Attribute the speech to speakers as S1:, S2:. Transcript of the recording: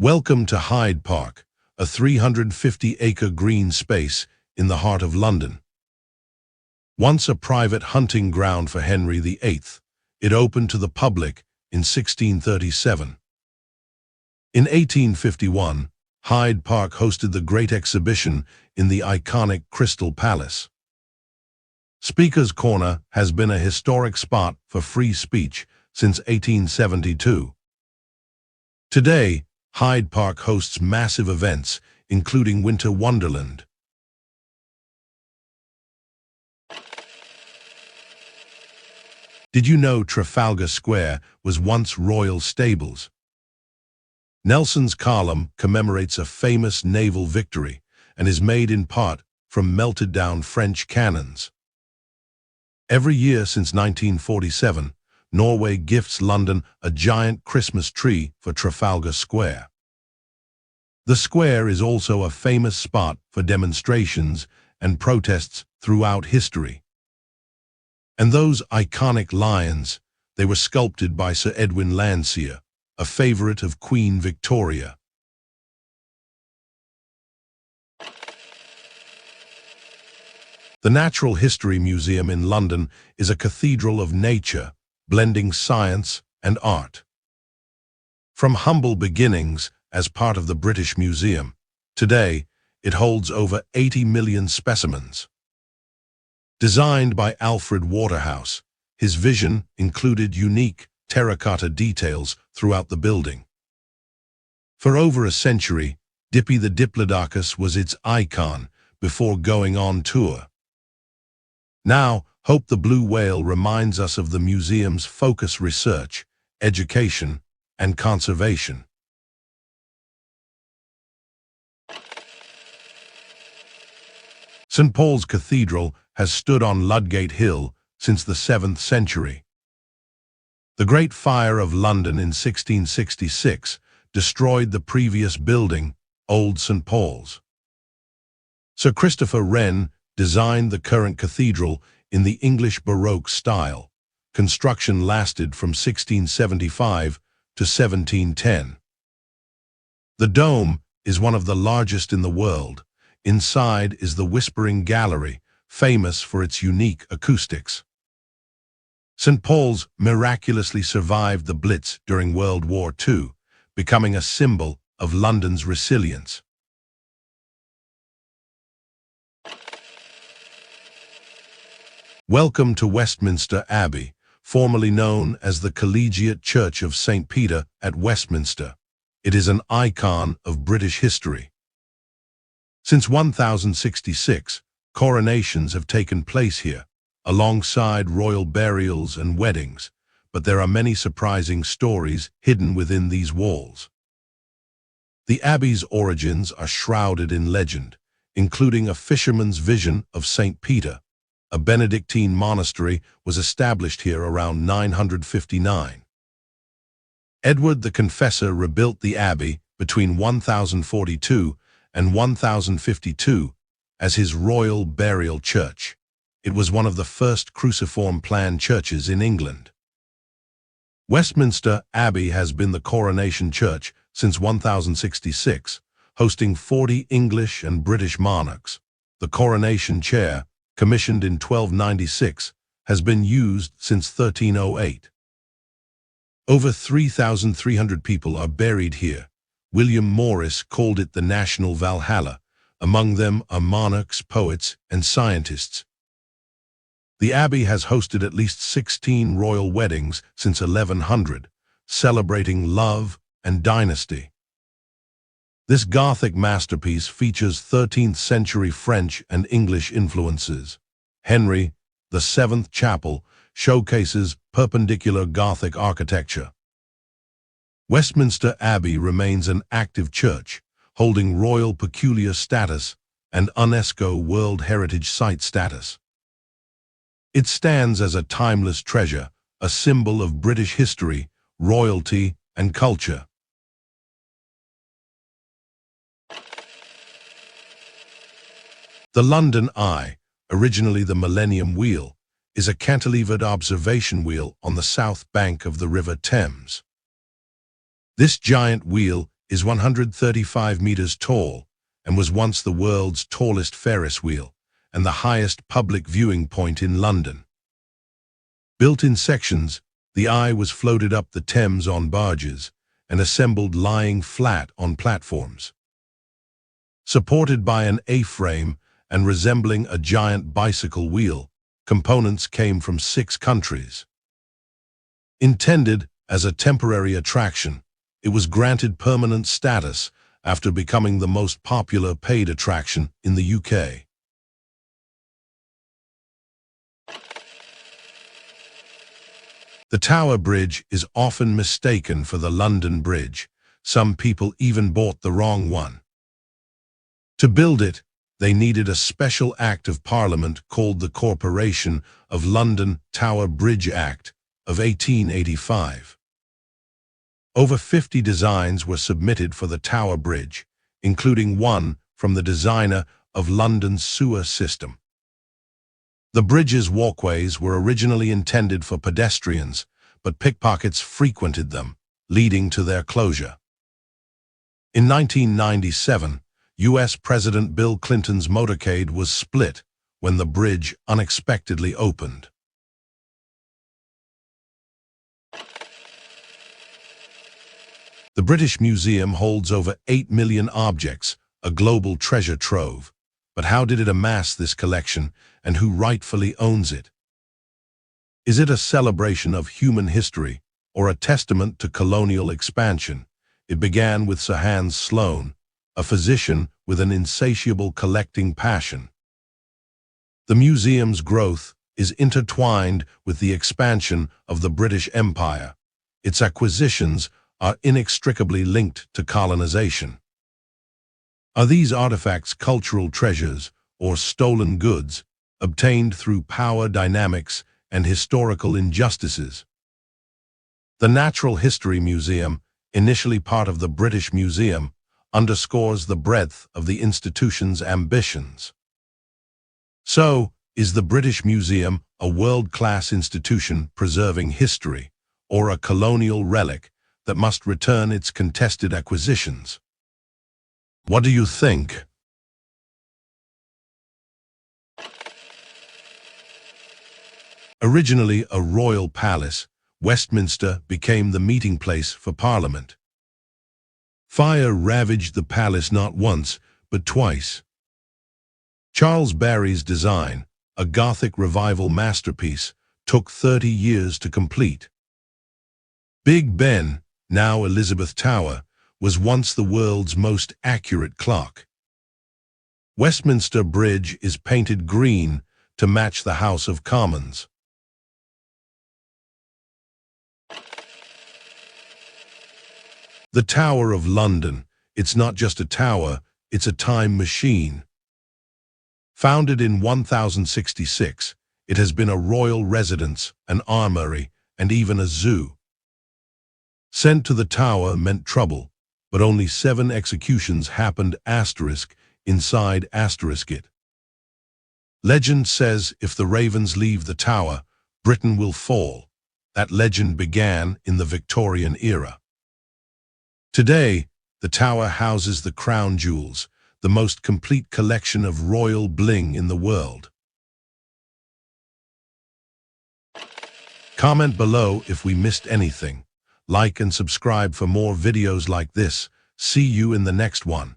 S1: Welcome to Hyde Park, a 350-acre green space in the heart of London. Once a private hunting ground for Henry VIII, it opened to the public in 1637. In 1851, Hyde Park hosted the Great Exhibition in the iconic Crystal Palace. Speaker's Corner has been a historic spot for free speech since 1872. Today, Hyde Park hosts massive events, including Winter Wonderland. Did you know Trafalgar Square was once royal stables? Nelson's column commemorates a famous naval victory and is made in part from melted-down French cannons. Every year since 1947, Norway gifts London a giant Christmas tree for Trafalgar Square. The square is also a famous spot for demonstrations and protests throughout history. And those iconic lions, they were sculpted by Sir Edwin Landseer, a favorite of Queen Victoria. The Natural History Museum in London is a cathedral of nature, blending science and art. From humble beginnings as part of the British Museum, today it holds over 80 million specimens. Designed by Alfred Waterhouse, his vision included unique terracotta details throughout the building. For over a century, Dippy the Diplodocus was its icon before going on tour. Now, Hope the Blue Whale reminds us of the museum's focus: research, education, and conservation. St. Paul's Cathedral has stood on Ludgate Hill since the 7th century. The Great Fire of London in 1666 destroyed the previous building, Old St. Paul's. Sir Christopher Wren designed the current cathedral in the English Baroque style. Construction lasted from 1675 to 1710. The dome is one of the largest in the world. Inside is the Whispering Gallery, famous for its unique acoustics. St. Paul's miraculously survived the Blitz during World War II, becoming a symbol of London's resilience. Welcome to Westminster Abbey, formerly known as the Collegiate Church of St. Peter at Westminster. It is an icon of British history. Since 1066, coronations have taken place here, alongside royal burials and weddings, but there are many surprising stories hidden within these walls. The Abbey's origins are shrouded in legend, including a fisherman's vision of St. Peter. A Benedictine monastery was established here around 959. Edward the Confessor rebuilt the abbey between 1042 and 1052 as his royal burial church. It was one of the first cruciform-plan churches in England. Westminster Abbey has been the coronation church since 1066, hosting 40 English and British monarchs. The coronation chair, commissioned in 1296, has been used since 1308. Over 3,300 people are buried here. William Morris called it the National Valhalla. Among them are monarchs, poets, and scientists. The Abbey has hosted at least 16 royal weddings since 1100, celebrating love and dynasty. This Gothic masterpiece features 13th century French and English influences. Henry VII Chapel showcases perpendicular Gothic architecture. Westminster Abbey remains an active church, holding Royal Peculiar status and UNESCO World Heritage Site status. It stands as a timeless treasure, a symbol of British history, royalty, and culture. The London Eye, originally the Millennium Wheel, is a cantilevered observation wheel on the south bank of the River Thames. This giant wheel is 135 meters tall and was once the world's tallest Ferris wheel and the highest public viewing point in London. Built in sections, the Eye was floated up the Thames on barges and assembled lying flat on platforms. Supported by an A-frame and resembling a giant bicycle wheel, components came from 6 countries. Intended as a temporary attraction, it was granted permanent status after becoming the most popular paid attraction in the UK. The Tower Bridge is often mistaken for the London Bridge. Some people even bought the wrong one. To build it, they needed a special Act of Parliament called the Corporation of London Tower Bridge Act of 1885. Over 50 designs were submitted for the Tower Bridge, including one from the designer of London's sewer system. The bridge's walkways were originally intended for pedestrians, but pickpockets frequented them, leading to their closure. In 1997, U.S. President Bill Clinton's motorcade was split when the bridge unexpectedly opened. The British Museum holds over 8 million objects, a global treasure trove. But how did it amass this collection, and who rightfully owns it? Is it a celebration of human history, or a testament to colonial expansion? It began with Sir Hans Sloane, a physician with an insatiable collecting passion. The museum's growth is intertwined with the expansion of the British Empire. Its acquisitions are inextricably linked to colonization. Are these artifacts cultural treasures or stolen goods obtained through power dynamics and historical injustices? The Natural History Museum, initially part of the British Museum, underscores the breadth of the institution's ambitions. So, is the British Museum a world-class institution preserving history, or a colonial relic that must return its contested acquisitions? What do you think? Originally a royal palace, Westminster became the meeting place for Parliament. Fire ravaged the palace not once, but twice. Charles Barry's design, a Gothic revival masterpiece, took 30 years to complete. Big Ben, now Elizabeth Tower, was once the world's most accurate clock. Westminster Bridge is painted green to match the House of Commons. The Tower of London, it's not just a tower, it's a time machine. Founded in 1066, it has been a royal residence, an armory, and even a zoo. Sent to the tower meant trouble, but only 7 executions happened inside it. Legend says if the ravens leave the tower, Britain will fall. That legend began in the Victorian era. Today, the tower houses the crown jewels, the most complete collection of royal bling in the world. Comment below if we missed anything. Like and subscribe for more videos like this. See you in the next one.